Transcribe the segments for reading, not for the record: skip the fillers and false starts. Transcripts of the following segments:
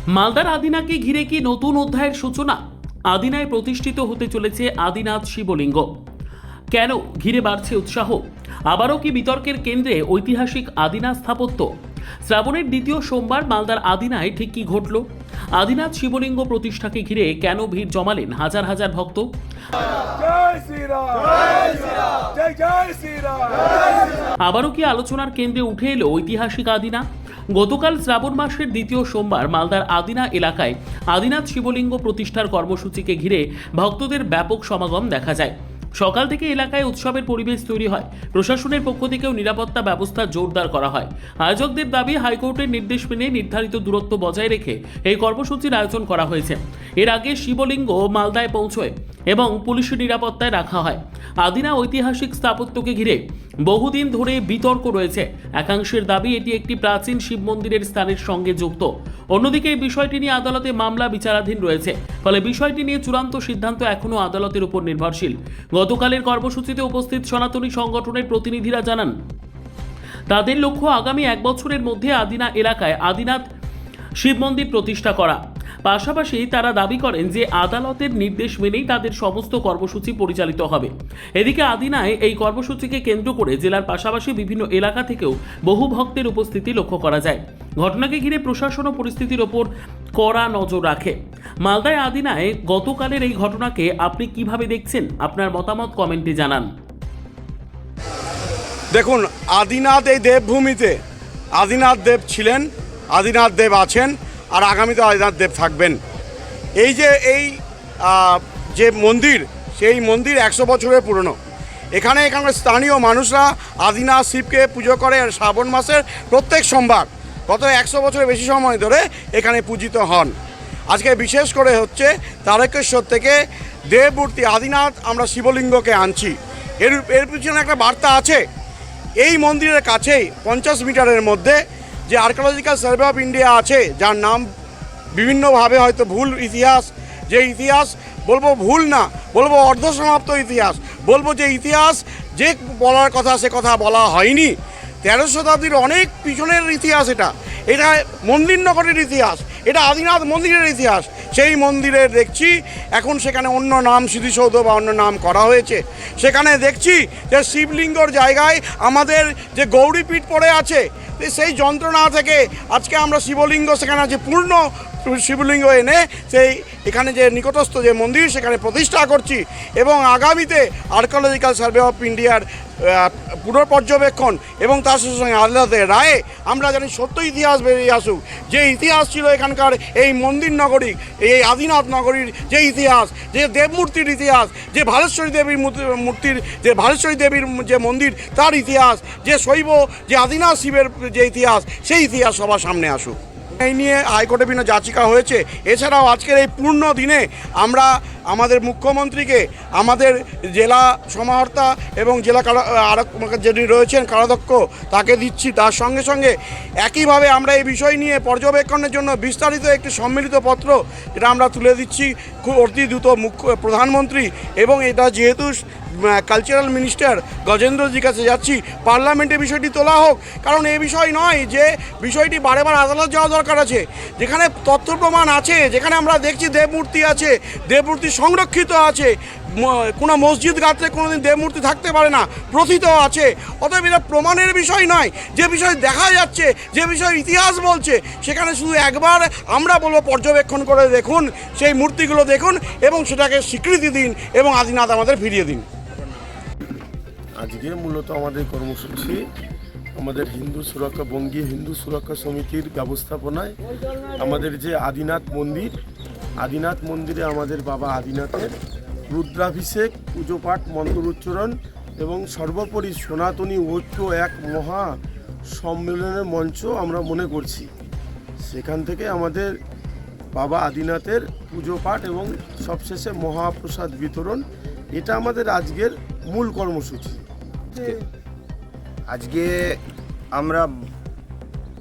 মালদার আদিনাকে ঘিরে কি নতুন অধ্যায়ের সূচনা? আদিনায় প্রতিষ্ঠিত হতে চলেছে আদিনাথ শিবলিঙ্গ। কেন ঘিরে বাড়ছে উৎসাহ? আবারও কি বিতর্কের কেন্দ্রে ঐতিহাসিক আদিনাথ স্থাপত্য? শ্রাবণের দ্বিতীয় সোমবার মালদার আদিনায় ঠিক কি ঘটল? আদিনাথ শিবলিঙ্গ প্রতিষ্ঠাকে ঘিরে কেন ভিড় জমালেন হাজার হাজার ভক্ত? জয় শ্রীরাম, জয় শ্রীরাম, জয় জয় শ্রীরাম। আবারও কি আলোচনার কেন্দ্রে উঠে এলো ঐতিহাসিক আদিনা? গতকাল শ্রাবণ মাসের দ্বিতীয় সোমবার মালদার আদিনা এলাকায় আদিনাথ শিবলিঙ্গ প্রতিষ্ঠার কর্মসূচিকে ঘিরে ভক্তদের ব্যাপক সমাগম দেখা যায়। সকাল থেকে এলাকায় উৎসবের পরিবেশ তৈরি হয়। প্রশাসনের পক্ষ থেকেও নিরাপত্তা ব্যবস্থা জোরদার করা হয়। আয়োজকদের দাবি, হাইকোর্টের নির্দেশ মেনে নির্ধারিত দূরত্ব বজায় রেখে এই কর্মসূচির আয়োজন করা হয়েছে। এর আগে শিবলিঙ্গ মালদায় পৌঁছয় এবং পুলিশের নিরাপত্তায় রাখা হয়। আদিনা ঐতিহাসিক স্থাপত্যকে ঘিরে বহুদিন ধরে বিতর্ক রয়েছে। একাংশের দাবি এটি একটি প্রাচীন শিব মন্দিরের স্থানের সঙ্গে যুক্ত। অন্যদিকে এই বিষয়টি নিয়ে আদালতে মামলা বিচারাধীন রয়েছে, ফলে বিষয়টি নিয়ে চূড়ান্ত সিদ্ধান্ত এখনও আদালতের উপর নির্ভরশীল। গতকালের কর্মসূচিতে উপস্থিত সনাতনী সংগঠনের প্রতিনিধিরা জানান, তাদের লক্ষ্য আগামী 1 বছরের মধ্যে আদিনা এলাকায় আদিনাথ শিব মন্দির প্রতিষ্ঠা করা। পাশাপাশি তারা দাবি করেন যে আদালতের নির্দেশ মেনেই তাদের সমস্ত কর্মসূচি পরিচালিত হবে। এদিকে আদিনায় এই কর্মসূচিকে কেন্দ্র করে জেলার পাশাপাশি বিভিন্ন এলাকা থেকেও বহু ভক্তের উপস্থিতি লক্ষ্য করা যায়। ঘটনাকে ঘিরে প্রশাসন ও পরিস্থিতির ওপর কড়া নজর রাখে। মালদায় আদিনায় গতকালের এই ঘটনাকে আপনি কিভাবে দেখছেন? আপনার মতামত কমেন্টে জানান। দেখুন, আদিনাথ এই দেবভূমিতে আদিনাথ দেব ছিলেন, আদিনাথ দেব আছেন, আর আগামীতে আদিনাথ দেব থাকবেন। এই যে মন্দির, সেই মন্দির 100 বছরের পুরনো। এখানকার স্থানীয় মানুষরা আদিনাথ শিবকে পুজো করে শ্রাবণ মাসের প্রত্যেক সোমবার। গত 100 বছরের বেশি সময় ধরে এখানে পূজিত হন। আজকে বিশেষ করে হচ্ছে তারকেশ্বর থেকে দেবমূর্তি আদিনাথ আমরা শিবলিঙ্গকে আনছি। এর পিছনে একটা বার্তা আছে। এই মন্দিরের কাছেই 50 মিটারের মধ্যে যে আর্কিওলজিক্যাল সার্ভে অফ ইন্ডিয়া আছে, যার নাম বিভিন্নভাবে হয়তো ভুল ইতিহাস, যে ইতিহাস বলবো ভুল না, বলবো অর্ধসমাপ্ত ইতিহাস, বলবো যে ইতিহাস যে বলার কথা সে কথা বলা হয়নি। 13 শতাব্দীর অনেক পিছনের ইতিহাস এটা মন্দির নগরের ইতিহাস, এটা আদিনাথ মন্দিরের ইতিহাস। সেই মন্দিরে দেখছি এখন সেখানে অন্য নাম স্মৃতিসৌধ বা অন্য নাম করা হয়েছে। সেখানে দেখছি যে শিবলিঙ্গর জায়গায় আমাদের যে গৌরীপীঠ পড়ে আছে, সেই যন্ত্রণা থেকে আজকে আমরা শিবলিঙ্গ সেখানে আছে পূর্ণ শিবলিঙ্গ এনে সেই এখানে যে নিকটস্থ যে মন্দির সেখানে প্রতিষ্ঠা করছি। এবং আগামীতে আর্কিওলজিক্যাল সার্ভে অফ ইন্ডিয়ার পুনঃপর্যবেক্ষণ এবং তার সঙ্গে আদালতের রায়ে আমরা জানি সত্য ইতিহাস বেরিয়ে আসুক। যে ইতিহাস ছিল এখানকার এই মন্দির নগরী, এই আদিনাথ নগরীর যে ইতিহাস, যে দেবমূর্তির ইতিহাস, যে ভালেশ্বরী দেবীর মূর্তির, যে ভালেশ্বরী দেবীর যে মন্দির তার ইতিহাস, যে শৈব যে আদিনাথ শিবের যে ইতিহাস, সেই ইতিহাস সবার সামনে আসুক। এই নিয়ে হাইকোর্টে বিভিন্ন যাচিকা হয়েছে। এছাড়াও আজকের এই পূর্ণ দিনে আমরা আমাদের মুখ্যমন্ত্রীকে, আমাদের জেলা সমাহর্তা এবং জেলা যিনি রয়েছেন কারাধ্যক্ষ তাকে দিচ্ছি। তার সঙ্গে সঙ্গে একইভাবে আমরা এই বিষয় নিয়ে পর্যবেক্ষণের জন্য বিস্তারিত একটি সম্মিলিত পত্র এটা আমরা তুলে দিচ্ছি খুব অতি দ্রুত প্রধানমন্ত্রী, এবং এটা যেহেতু কালচারাল মিনিস্টার গজেন্দ্রজির কাছে যাচ্ছি, পার্লামেন্টে বিষয়টি তোলা হোক। কারণ এই বিষয় নয় যে বিষয়টি বারেবার আদালত যাওয়া দরকার আছে। যেখানে তথ্য প্রমাণ আছে, যেখানে আমরা দেখছি দেবমূর্তি আছে, দেবমূর্তি সংরক্ষিত আছে, কোনো মসজিদ গাত্রে কোনোদিন দেবমূর্তি থাকতে পারে না, প্রথিত আছে। অতএব এটা প্রমাণের বিষয় নয়, যে বিষয় দেখা যাচ্ছে, যে বিষয় ইতিহাস বলছে, সেখানে শুধু একবার আমরা বলবো পর্যবেক্ষণ করে দেখুন, সেই মূর্তিগুলো দেখুন এবং সেটাকে স্বীকৃতি দিন এবং আদিনাথ আমাদের ফিরিয়ে দিন। আজকে মূলত আমাদের কর্মসূচি আমাদের বঙ্গীয় হিন্দু সুরক্ষা সমিতির ব্যবস্থাপনায় আমাদের যে আদিনাথ মন্দিরে আমাদের বাবা আদিনাথের রুদ্রাভিষেক, পুজো পাঠ, মন্ত্র উচ্চারণ এবং সর্বোপরি সনাতনী ঐক্য এক মহা সম্মেলনের মঞ্চ আমরা মনে করছি। সেখান থেকে আমাদের বাবা আদিনাথের পুজো পাঠ এবং সবশেষে মহাপ্রসাদ বিতরণ, এটা আমাদের আজকের মূল কর্মসূচি। আজকে আমরা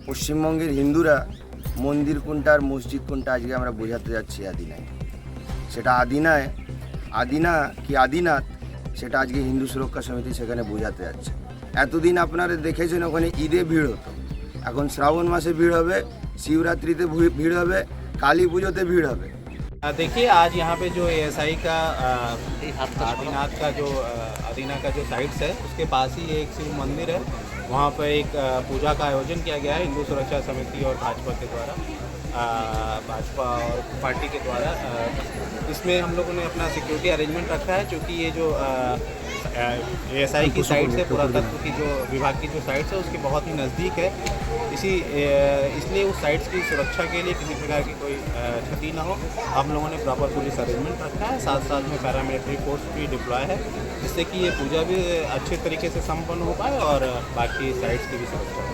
পশ্চিমবঙ্গের হিন্দুরা মন্দির কোনটা আর মসজিদ কোনটা আজকে আমরা বোঝাতে যাচ্ছি আদিনায়। সেটা আদিনা কি আদিনাথ সেটা আজকে হিন্দু সুরক্ষা সমিতি সেখানে বোঝাতে যাচ্ছে। এতদিন আপনারা দেখেছেন ওখানে ঈদে ভিড় হতো, এখন শ্রাবণ মাসে ভিড় হবে, শিবরাত্রিতে ভিড় হবে, কালী পুজোতে ভিড় হবে। देखिए आज यहाँ पे जो एएसआई का आदिना का जो साइट्स है उसके पास ही एक शिव मंदिर है। वहाँ पर एक पूजा का आयोजन किया गया है हिंदू सुरक्षा समिति और भाजपा के द्वारा, भाजपा और पार्टी के द्वारा। इसमें हम लोगों ने अपना सिक्योरिटी अरेंजमेंट रखा है, क्योंकि ये जो एएसआई की साइट है, पुरातत्व की जो विभाग की जो साइट्स है उसके बहुत ही नज़दीक है। इसलिए उस साइट्स की सुरक्षा के लिए किसी प्रकार की कोई क्षति ना हो, हम लोगों ने प्रॉपर पुलिस अरेंजमेंट रखा है। साथ साथ में पैरामिलिट्री फोर्स भी डिप्लॉय है, जिससे कि ये पूजा भी अच्छे तरीके से संपन्न हो पाए और बाकी साइट्स की भी सुरक्षा हो।